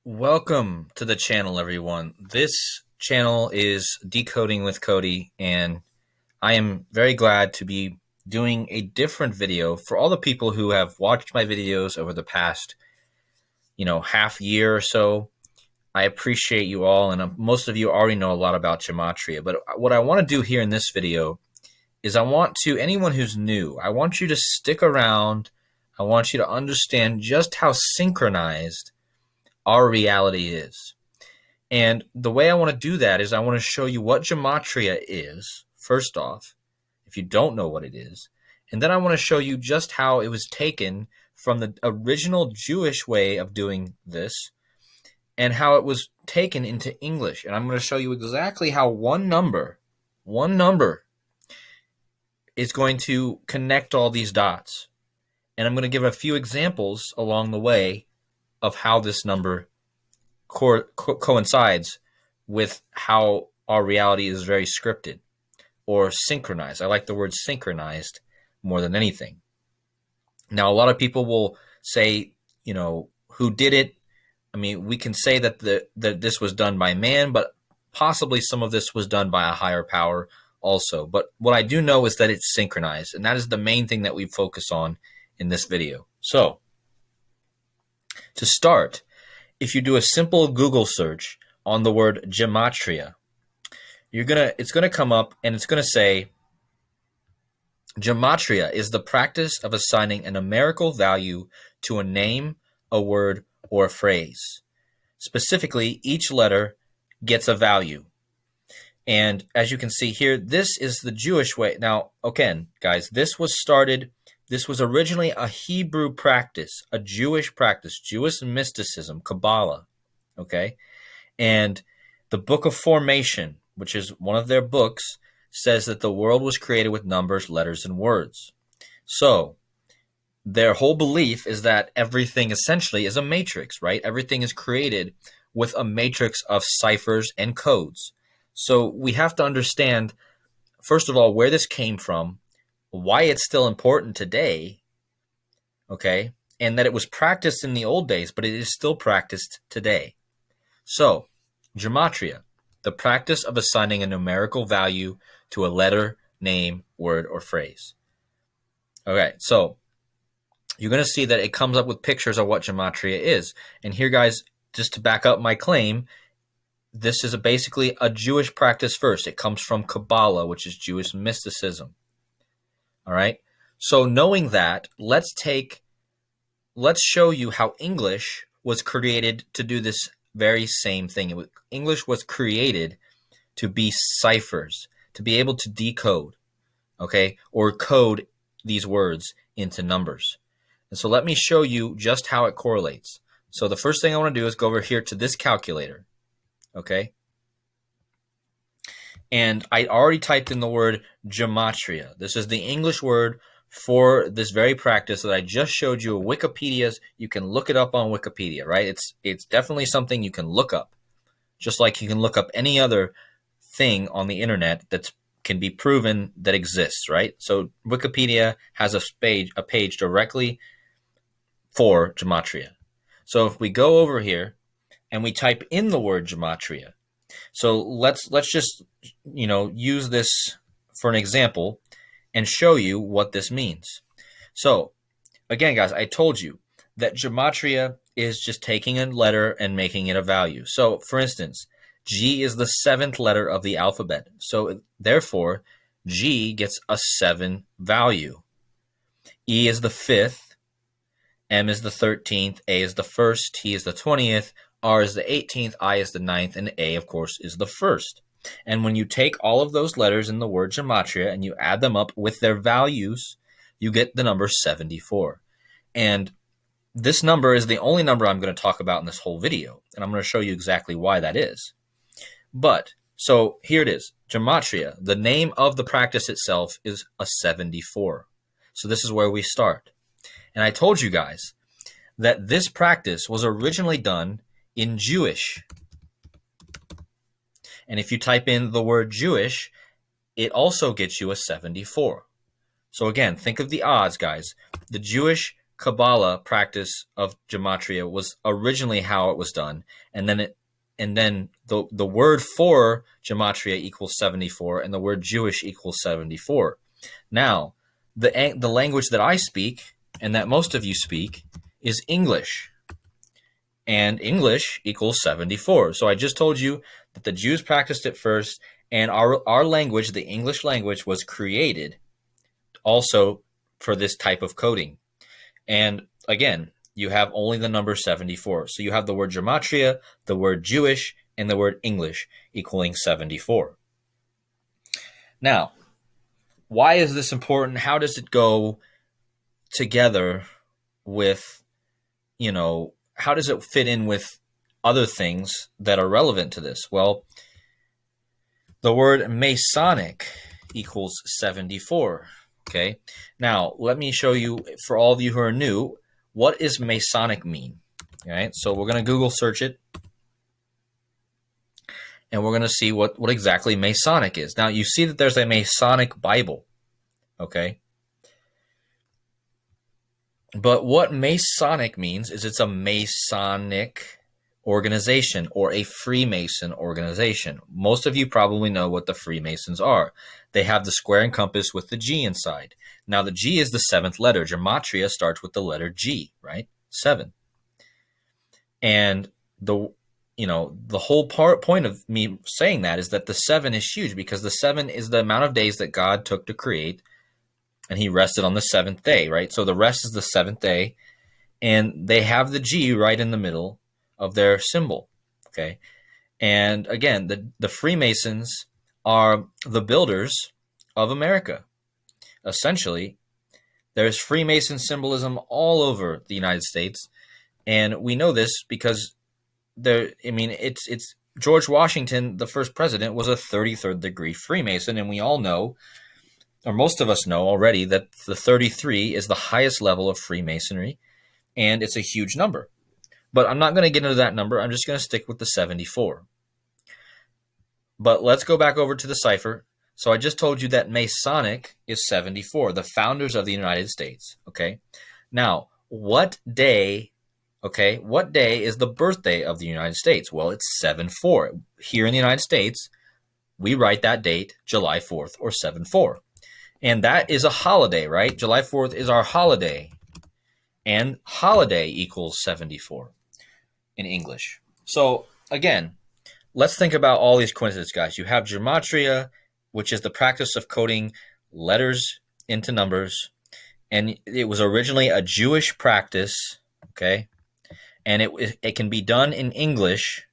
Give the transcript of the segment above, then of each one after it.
Welcome to the channel, everyone. This channel is Decoding with Cody, and I am very glad to be doing a different video for all the people who have watched my videos over the past, half year or so. I appreciate you all, and most of you already know a lot about Gematria. But what I want to do here in this video is anyone who's new, I want you to stick around. I want you to understand just how synchronized our reality is. And the way I want to do that is I want to show you what Gematria is, first off, if you don't know what it is. And then I want to show you just how it was taken from the original Jewish way of doing this and how it was taken into English. And I'm going to show you exactly how one number is going to connect all these dots. And I'm going to give a few examples along the way of how this number coincides with how our reality is very scripted or synchronized. I like the word synchronized more than anything. Now, a lot of people will say, who did it? I mean, we can say that this was done by man, but possibly some of this was done by a higher power also. But what I do know is that it's synchronized, and that is the main thing that we focus on in this video. So, to start, if you do a simple Google search on the word Gematria, it's gonna come up and it's gonna say Gematria is the practice of assigning a numerical value to a name, a word, or a phrase. Specifically, each letter gets a value. And as you can see here, this is the Jewish way. Now, again, guys, this was originally a Hebrew practice, a Jewish practice, Jewish mysticism, Kabbalah, okay? And the Book of Formation, which is one of their books, says that the world was created with numbers, letters, and words. So their whole belief is that everything essentially is a matrix, right? Everything is created with a matrix of ciphers and codes. So we have to understand, first of all, where this came from, why it's still important today, okay, and that it was practiced in the old days, but it is still practiced today. So, Gematria, the practice of assigning a numerical value to a letter, name, word, or phrase. Okay, so you're going to see that it comes up with pictures of what Gematria is. And here, guys, just to back up my claim, this is basically a Jewish practice first. It comes from Kabbalah, which is Jewish mysticism. All right. So knowing that, let's show you how English was created to do this very same thing. English was created to be ciphers, to be able to decode, okay, or code these words into numbers. And so let me show you just how it correlates. So the first thing I want to do is go over here to this calculator, okay? And I already typed in the word Gematria. This is the English word for this very practice that I just showed you. Wikipedia's, you can look it up on Wikipedia, right? It's definitely something you can look up, just like you can look up any other thing on the internet that can be proven that exists, right? So Wikipedia has a page directly for Gematria. So if we go over here and we type in the word Gematria, so let's just use this for an example and show you what this means. So again, guys, I told you that Gematria is just taking a letter and making it a value. So for instance, G is the 7th letter of the alphabet. So therefore, G gets a 7 value. E is the 5th, M is the 13th, A is the 1st, T is the 20th, R is the 18th, I is the 9th, and A, of course, is the 1st. And when you take all of those letters in the word Gematria and you add them up with their values, you get the number 74. And this number is the only number I'm going to talk about in this whole video, and I'm going to show you exactly why that is. But, so here it is. Gematria, the name of the practice itself is a 74. So this is where we start. And I told you guys that this practice was originally done in Jewish. And if you type in the word Jewish, it also gets you a 74. So again, think of the odds, guys. The Jewish Kabbalah practice of Gematria was originally how it was done, and then the word for Gematria equals 74, and the word Jewish equals 74. Now, the language that I speak and that most of you speak is English, and English equals 74. So I just told you that the Jews practiced it first, and our language, the English language, was created also for this type of coding. And again, you have only the number 74. So you have the word Gematria, the word Jewish, and the word English equaling 74. Now, why is this important? How does it go together with, how does it fit in with other things that are relevant to this? Well, the word Masonic equals 74. Okay. Now, let me show you, for all of you who are new, what does Masonic mean? All right. So we're going to Google search it, and we're going to see what exactly Masonic is. Now, you see that there's a Masonic Bible. Okay. But what Masonic means is it's a Masonic organization or a Freemason organization. Most of you probably know what the Freemasons are. They have the square and compass with the G inside. Now, the G is the seventh letter. Gematria starts with the letter G, right? 7. And the whole point of me saying that is that the 7 is huge, because the 7 is the amount of days that God took to create, and he rested on the 7th day, right? So the rest is the 7th day, and they have the G right in the middle of their symbol, okay? And again, the Freemasons are the builders of America. Essentially, there's Freemason symbolism all over the United States, and we know this because it's George Washington, the first president, was a 33rd degree Freemason, and we all know, or most of us know already, that the 33 is the highest level of Freemasonry, and it's a huge number. But I'm not going to get into that number. I'm just going to stick with the 74. But let's go back over to the cipher. So I just told you that Masonic is 74, the founders of the United States. Okay. Now, what day is the birthday of the United States? Well, it's 7/4. Here in the United States, we write that date July 4th or 7/4. And that is a holiday, right? July 4th is our holiday. And holiday equals 74 in English. So again, let's think about all these coincidences, guys. You have Gematria, which is the practice of coding letters into numbers. And it was originally a Jewish practice, okay? And it can be done in English,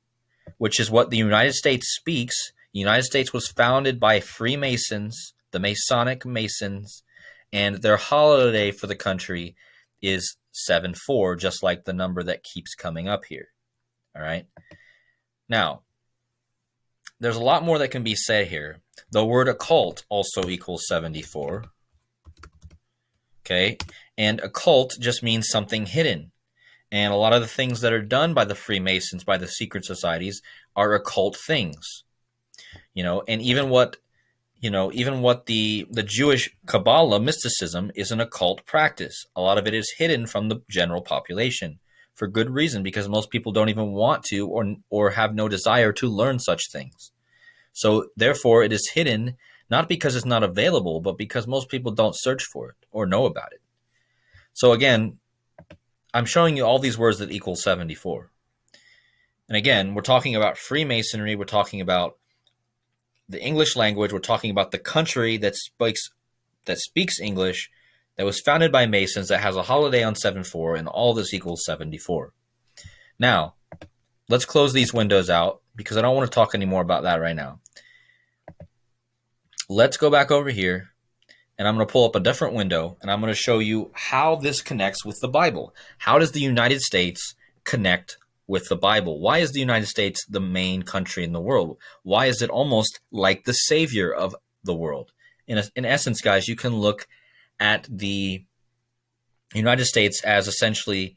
which is what the United States speaks. The United States was founded by Freemasons, the Masonic Masons, and their holiday for the country is 7/4, just like the number that keeps coming up here. All right. Now, there's a lot more that can be said here. The word occult also equals 74. Okay. And occult just means something hidden. And a lot of the things that are done by the Freemasons, by the secret societies, are occult things. And even what the Jewish Kabbalah mysticism is an occult practice. A lot of it is hidden from the general population for good reason, because most people don't even want to or have no desire to learn such things. So therefore, it is hidden, not because it's not available, but because most people don't search for it or know about it. So again, I'm showing you all these words that equal 74. And again, we're talking about Freemasonry. We're talking about the English language. We're talking about the country that speaks English, that was founded by Masons, that has a holiday on 7/4, and all this equals 74. Now, let's close these windows out, because I don't want to talk anymore about that right now. Let's go back over here, and I'm going to pull up a different window, and I'm going to show you how this connects with the Bible. How does the United States connect with the Bible? Why is the United States the main country in the world? Why is it almost like the savior of the world? In essence, guys, you can look at the United States as essentially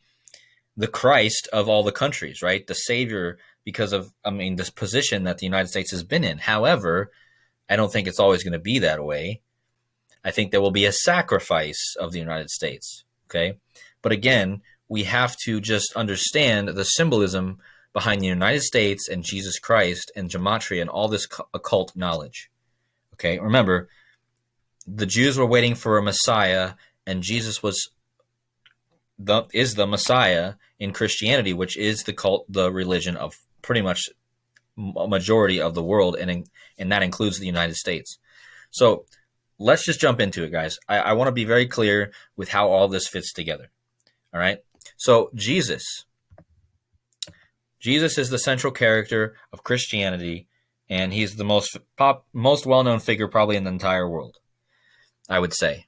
the Christ of all the countries, right? The savior, because of, this position that the United States has been in. However, I don't think it's always going to be that way. I think there will be a sacrifice of the United States, okay? But again, we have to just understand the symbolism behind the United States and Jesus Christ and Gematria and all this occult knowledge. Okay, remember, the Jews were waiting for a Messiah, and Jesus is the Messiah in Christianity, which is the religion of pretty much a majority of the world, and that includes the United States. So let's just jump into it, guys. I want to be very clear with how all this fits together. All right. So Jesus is the central character of Christianity, and he's the most well-known figure probably in the entire world, I would say.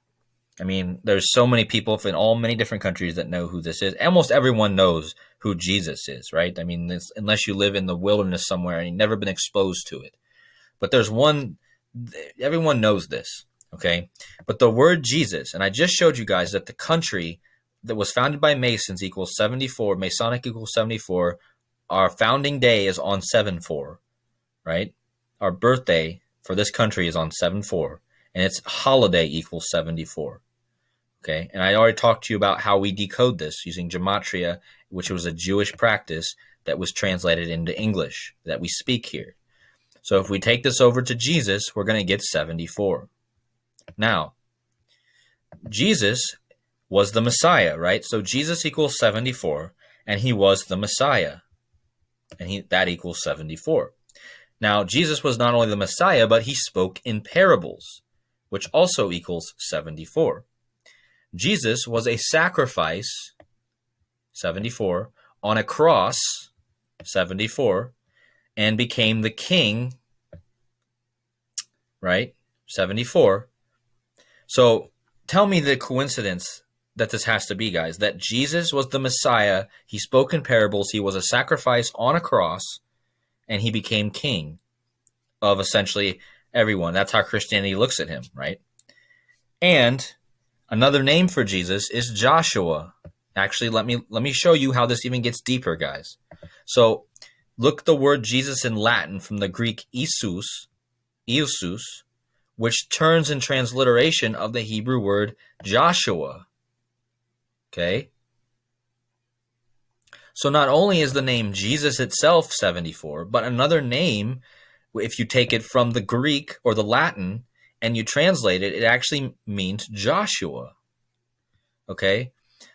I mean, there's so many people in all many different countries that know who this is. Almost everyone knows who Jesus is, right? I mean, unless you live in the wilderness somewhere and you've never been exposed to it. But there's one, everyone knows this, okay? But the word Jesus, and I just showed you guys that the country that was founded by Masons equals 74, Masonic equals 74. Our founding day is on 7/4, right? Our birthday for this country is on 7/4, and its holiday equals 74. Okay, and I already talked to you about how we decode this using Gematria, which was a Jewish practice that was translated into English that we speak here. So if we take this over to Jesus, we're going to get 74. Now, Jesus was the Messiah, right? So Jesus equals 74, and he was the Messiah, and that equals 74. Now, Jesus was not only the Messiah, but he spoke in parables, which also equals 74. Jesus was a sacrifice, 74, on a cross, 74, and became the king, right, 74. So tell me the coincidence that this has to be, guys, that Jesus was the Messiah, he spoke in parables, he was a sacrifice on a cross, and he became king of essentially everyone. That's how Christianity looks at him, right? And another name for Jesus is Joshua. Actually, let me show you how this even gets deeper, guys. So look the word Jesus in Latin from the Greek Iesous, which turns in transliteration of the Hebrew word Joshua. Okay? So not only is the name Jesus itself 74, but another name, if you take it from the Greek or the Latin and you translate it, it actually means Joshua. Okay?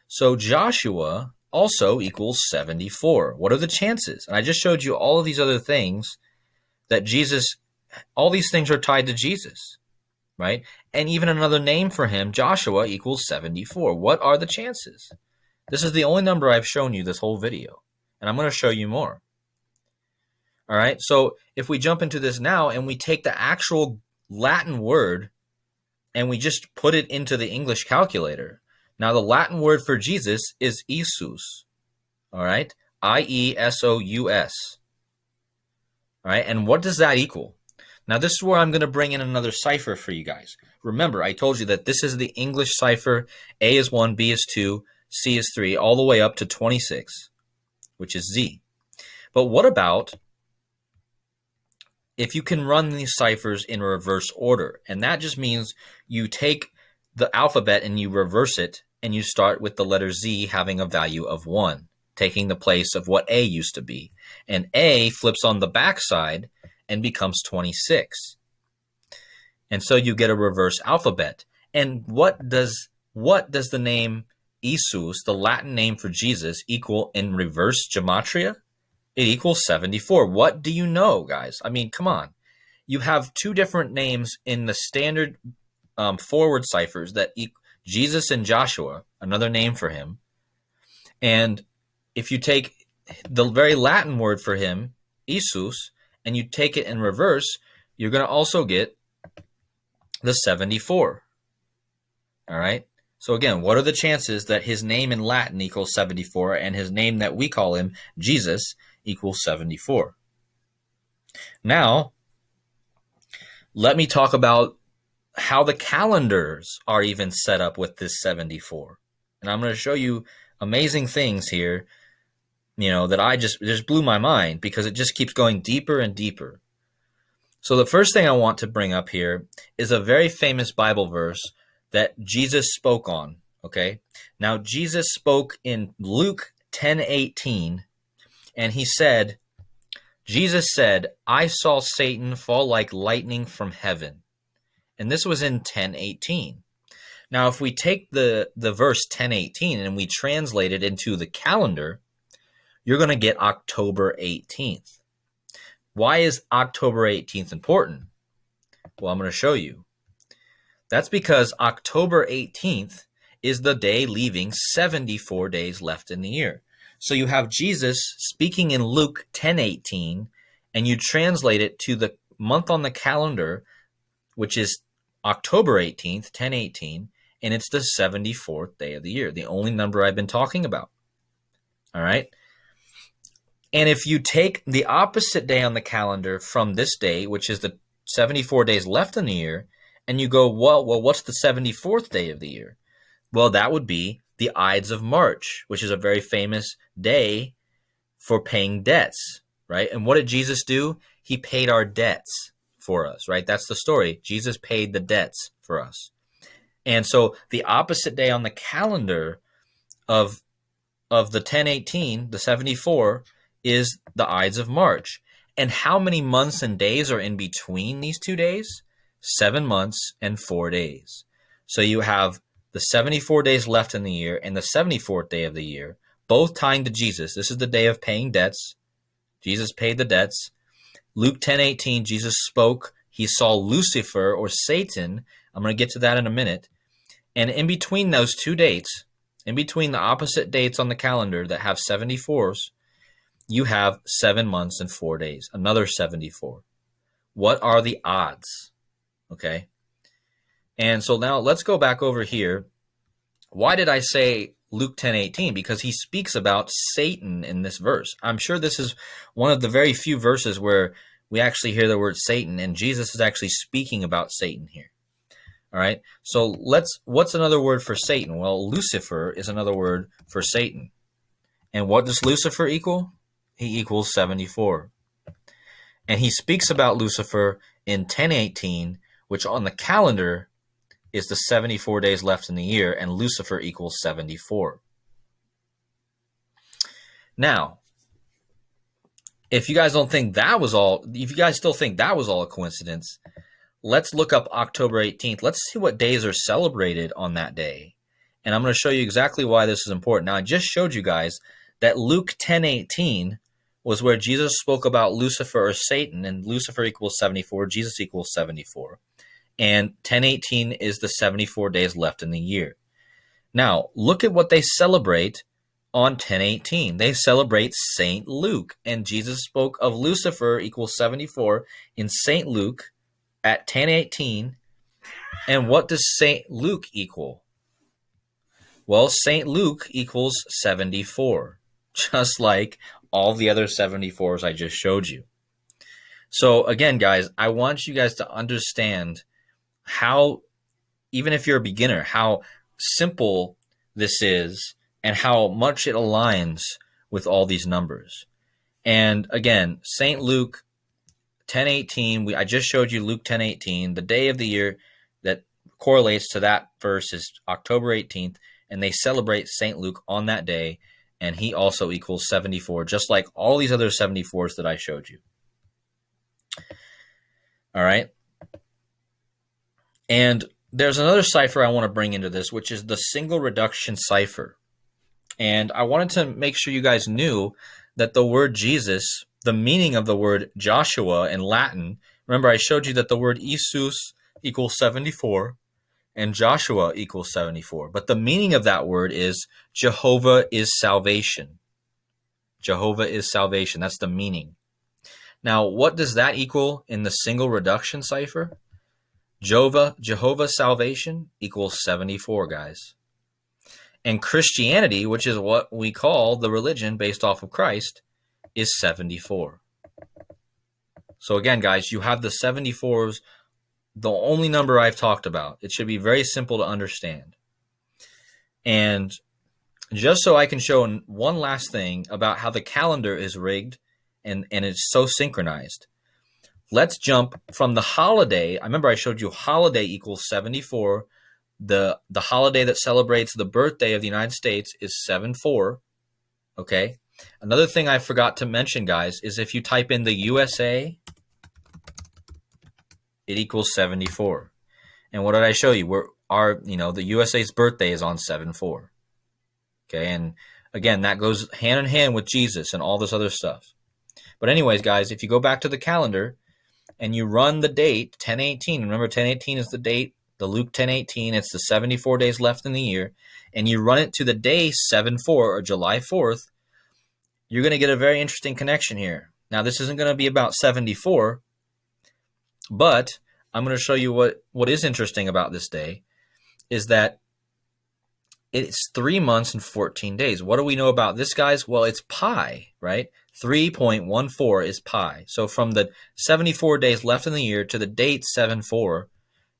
So Joshua also equals 74. What are the chances? And I just showed you all of these other things that Jesus, all these things are tied to Jesus, right? And even another name for him, Joshua, equals 74. What are the chances? This is the only number I've shown you this whole video, and I'm going to show you more. All right, so if we jump into this now and we take the actual Latin word and we just put it into the English calculator. Now, the Latin word for Jesus is Iesous, all right? Iesous, all right? And what does that equal? Now, this is where I'm going to bring in another cipher for you guys. Remember, I told you that this is the English cipher. A is 1, B is 2, C is 3, all the way up to 26, which is Z. But what about if you can run these ciphers in reverse order? And that just means you take the alphabet and you reverse it, and you start with the letter Z having a value of 1, taking the place of what A used to be. And A flips on the backside and becomes 26. And so you get a reverse alphabet. And what does the name Iesous, the Latin name for Jesus, equal in reverse gematria? It equals 74. What do you know, guys? I mean, come on. You have two different names in the standard forward ciphers that Jesus and Joshua, another name for him. And if you take the very Latin word for him, Iesous, and you take it in reverse, you're going to also get the 74. All right? So again, what are the chances that his name in Latin equals 74 and his name that we call him, Jesus, equals 74? Now, let me talk about how the calendars are even set up with this 74. And I'm going to show you amazing things here, that I just blew my mind because it just keeps going deeper and deeper. So the first thing I want to bring up here is a very famous Bible verse that Jesus spoke on Okay. Now, Jesus spoke in Luke 10:18, and Jesus said, I saw Satan fall like lightning from heaven. And this was in 10:18. Now, if we take the verse 10:18 and we translate it into the calendar, you're going to get October 18th. Why is October 18th important? Well, I'm going to show you. That's because October 18th is the day leaving 74 days left in the year. So you have Jesus speaking in Luke 10:18, and you translate it to the month on the calendar, which is October 18th, 10:18, and it's the 74th day of the year, the only number I've been talking about. All right? And if you take the opposite day on the calendar from this day, which is the 74 days left in the year, and you go, well, what's the 74th day of the year? Well, that would be the Ides of March, which is a very famous day for paying debts, right? And what did Jesus do? He paid our debts for us, right? That's the story. Jesus paid the debts for us. And so the opposite day on the calendar of the 10:18, the 74, is the Ides of March. And how many months and days are in between these 2 days? 7 months and 4 days. So you have the 74 days left in the year and the 74th day of the year, both tying to Jesus. This is the day of paying debts. Jesus paid the debts. Luke 10:18, Jesus spoke. He saw Lucifer, or Satan. I'm going to get to that in a minute. And in between those two dates, in between the opposite dates on the calendar that have 74s, you have 7 months and 4 days, another 74. What are the odds? Okay. And so now let's go back over here. Why did I say Luke 10:18? Because he speaks about Satan in this verse. I'm sure this is one of the very few verses where we actually hear the word Satan, and Jesus is actually speaking about Satan here. All right. So what's another word for Satan? Well, Lucifer is another word for Satan. And what does Lucifer equal? He equals 74. And he speaks about Lucifer in 10:18, which on the calendar is the 74 days left in the year, and Lucifer equals 74. Now, if you guys still think that was all a coincidence, let's look up October 18th. Let's see what days are celebrated on that day. And I'm going to show you exactly why this is important. Now, I just showed you guys that Luke 10:18 was where Jesus spoke about Lucifer or Satan, and Lucifer equals 74, Jesus equals 74. And 10:18 is the 74 days left in the year. Now, look at what they celebrate on 10:18. They celebrate Saint Luke, and Jesus spoke of Lucifer equals 74 in Saint Luke at 10:18. And what does Saint Luke equal? Well, Saint Luke equals 74, just like all the other 74s I just showed you. So again, guys, I want you guys to understand how, even if you're a beginner, how simple this is and how much it aligns with all these numbers. And again, St. Luke 10:18, I just showed you Luke 10:18. The day of the year that correlates to that verse is October 18th, and they celebrate St. Luke on that day, and he also equals 74, just like all these other 74s that I showed you. All right? And there's another cipher I want to bring into this, which is the single reduction cipher. And I wanted to make sure you guys knew that the word Jesus, the meaning of the word Joshua in Latin, remember I showed you that the word Jesus equals 74 and Joshua equals 74. But the meaning of that word is Jehovah is salvation. Jehovah is salvation. That's the meaning. Now, what does that equal in the single reduction cipher? Jehovah salvation equals 74, guys. And Christianity, which is what we call the religion based off of Christ, is 74. So again, guys, you have the 74s, the only number I've talked about. It should be very simple to understand. And just so I can show one last thing about how the calendar is rigged and it's so synchronized, let's jump from the holiday. I remember I showed you holiday equals 74. The holiday that celebrates the birthday of the United States is 7/4. Okay. Another thing I forgot to mention, guys, is if you type in the USA, it equals 74. And what did I show you? The USA's birthday is on 7/4. Okay, and again, that goes hand in hand with Jesus and all this other stuff. But anyways, guys, if you go back to the calendar and you run the date 10/18, remember 10/18 is the date, the Luke 10/18, it's the 74 days left in the year, and you run it to the day 7/4 or July 4th, you're going to get a very interesting connection here. Now, this isn't going to be about 74, but I'm going to show you what is interesting about this day is that it's 3 months and 14 days. What do we know about this, guys? Well, it's pi, right? 3.14 is pi. So from the 74 days left in the year to the date 7/4,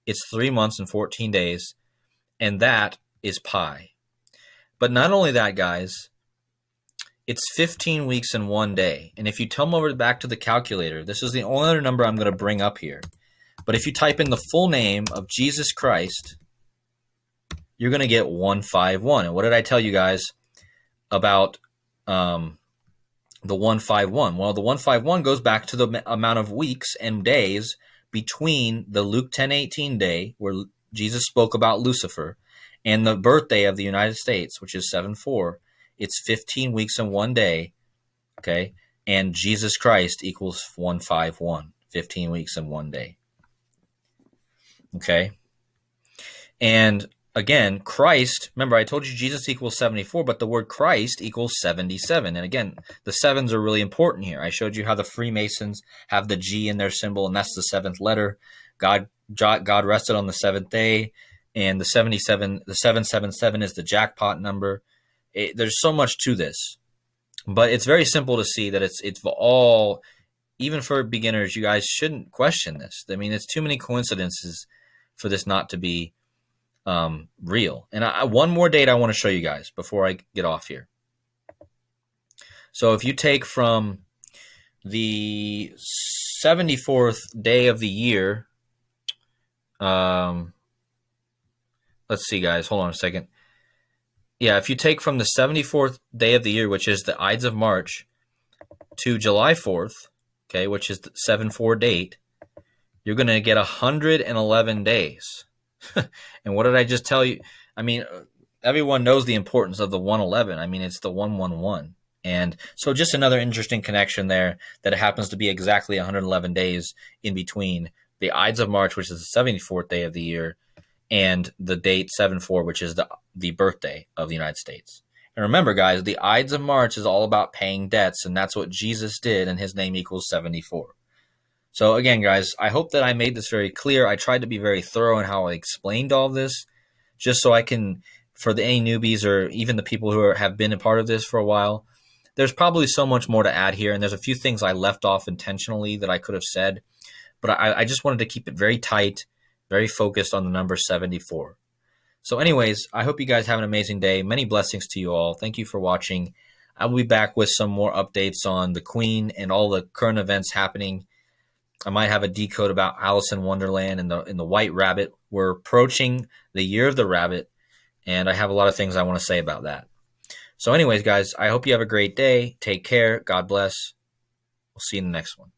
it's 3 months and 14 days, and that is pi. But not only that, guys, it's 15 weeks and 1 day. And if you come over back to the calculator, this is the only other number I'm going to bring up here. But if you type in the full name of Jesus Christ, you're going to get 151. And what did I tell you guys about the 151? Well, the 151 goes back to the amount of weeks and days between the Luke 10:18 day, where Jesus spoke about Lucifer, and the birthday of the United States, which is 7/4. It's 15 weeks and 1 day, okay? And Jesus Christ equals 151, 15 weeks and 1 day, okay? And again, Christ, remember I told you Jesus equals 74, but the word Christ equals 77. And again, the sevens are really important here. I showed you how the Freemasons have the G in their symbol, and that's the seventh letter. God rested on the seventh day, and the 777 is the jackpot number. There's so much to this, but it's very simple to see that it's all, even for beginners, you guys shouldn't question this. I mean, it's too many coincidences for this not to be real. And one more date I want to show you guys before I get off here. So if you take from the 74th day of the year, let's see, guys, hold on a second. Yeah, if you take from the 74th day of the year, which is the Ides of March, to July 4th, okay, which is the 7/4 date, you're going to get 111 days. And what did I just tell you? I mean, everyone knows the importance of the 111. I mean, it's the 111. And so just another interesting connection there, that it happens to be exactly 111 days in between the Ides of March, which is the 74th day of the year, and the date 7/4, which is the birthday of the United States. And remember, guys, the Ides of March is all about paying debts, and that's what Jesus did, and his name equals 74. So again, guys, I hope that I made this very clear. I tried to be very thorough in how I explained all this, just so I can, for any newbies or even the people who have been a part of this for a while, there's probably so much more to add here, and there's a few things I left off intentionally that I could have said, but I just wanted to keep it very tight, very focused on the number 74. So anyways, I hope you guys have an amazing day. Many blessings to you all. Thank you for watching. I'll be back with some more updates on the Queen and all the current events happening. I might have a decode about Alice in Wonderland and the White Rabbit. We're approaching the year of the rabbit, and I have a lot of things I want to say about that. So anyways, guys, I hope you have a great day. Take care. God bless. We'll see you in the next one.